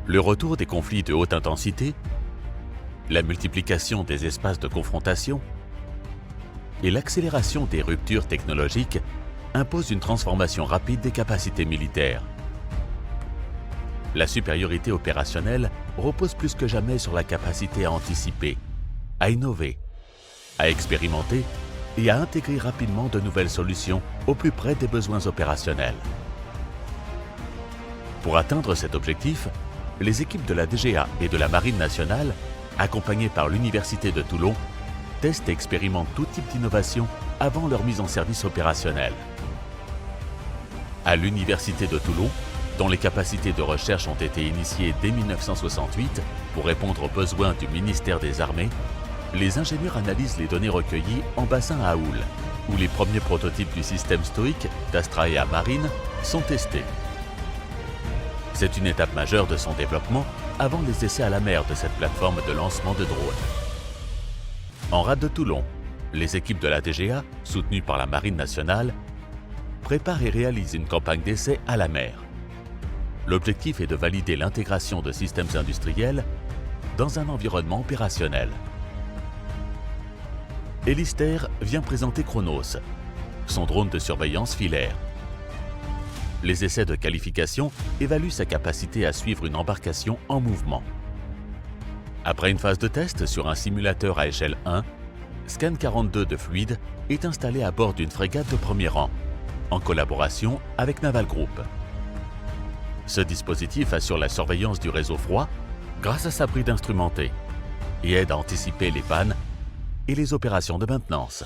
Le retour des conflits de haute intensité, la multiplication des espaces de confrontation et l'accélération des ruptures technologiques imposent une transformation rapide des capacités militaires. La supériorité opérationnelle repose plus que jamais sur la capacité à anticiper, à innover, à expérimenter et à intégrer rapidement de nouvelles solutions au plus près des besoins opérationnels. Pour atteindre cet objectif, les équipes de la DGA et de la Marine nationale, accompagnées par l'Université de Toulon, testent et expérimentent tout type d'innovation avant leur mise en service opérationnel. À l'Université de Toulon, dont les capacités de recherche ont été initiées dès 1968 pour répondre aux besoins du ministère des Armées, les ingénieurs analysent les données recueillies en bassin à houle, où les premiers prototypes du système stoïque d'Astraea Marine sont testés. C'est une étape majeure de son développement avant les essais à la mer de cette plateforme de lancement de drones. En rade de Toulon, les équipes de la DGA, soutenues par la Marine nationale, préparent et réalisent une campagne d'essais à la mer. L'objectif est de valider l'intégration de systèmes industriels dans un environnement opérationnel. Elister vient présenter Chronos, son drone de surveillance filaire. Les essais de qualification évaluent sa capacité à suivre une embarcation en mouvement. Après une phase de test sur un simulateur à échelle 1, Scan 42 de fluide est installé à bord d'une frégate de premier rang, en collaboration avec Naval Group. Ce dispositif assure la surveillance du réseau froid grâce à sa bride instrumentée et aide à anticiper les pannes et les opérations de maintenance.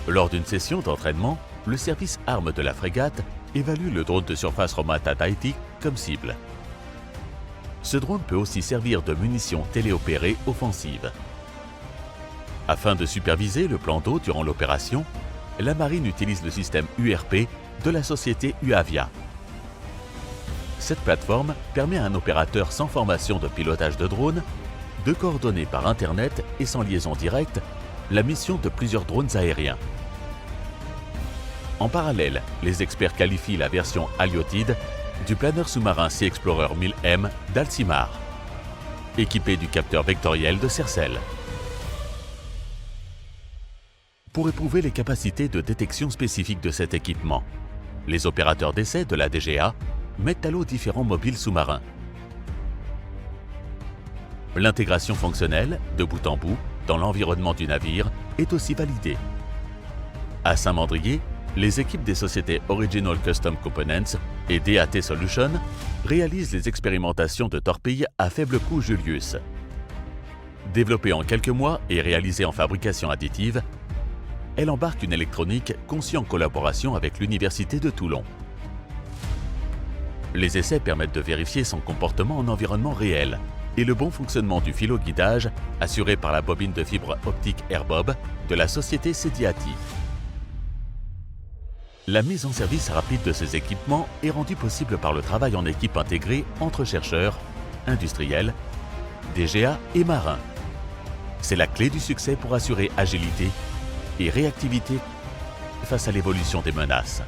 Lors d'une session d'entraînement, le service armes de la frégate évalue le drone de surface Romata Tahiti comme cible. Ce drone peut aussi servir de munition téléopérée offensive. Afin de superviser le plan d'eau durant l'opération, la Marine utilise le système URP de la société UAVIA. Cette plateforme permet à un opérateur sans formation de pilotage de drone de coordonner par Internet et sans liaison directe la mission de plusieurs drones aériens. En parallèle, les experts qualifient la version haliotide du planeur sous-marin Sea Explorer 1000M d'Alcimar, équipé du capteur vectoriel de Sercel. Pour éprouver les capacités de détection spécifiques de cet équipement, les opérateurs d'essai de la DGA mettent à l'eau différents mobiles sous-marins. L'intégration fonctionnelle, de bout en bout, dans l'environnement du navire est aussi validée. À Saint-Mandrier, les équipes des sociétés Original Custom Components et DAT Solutions réalisent les expérimentations de torpilles à faible coût Julius. Développée en quelques mois et réalisée en fabrication additive, elle embarque une électronique conçue en collaboration avec l'Université de Toulon. Les essais permettent de vérifier son comportement en environnement réel et le bon fonctionnement du filoguidage assuré par la bobine de fibre optique AirBob de la société Sediati. La mise en service rapide de ces équipements est rendue possible par le travail en équipe intégrée entre chercheurs, industriels, DGA et marins. C'est la clé du succès pour assurer agilité et réactivité face à l'évolution des menaces.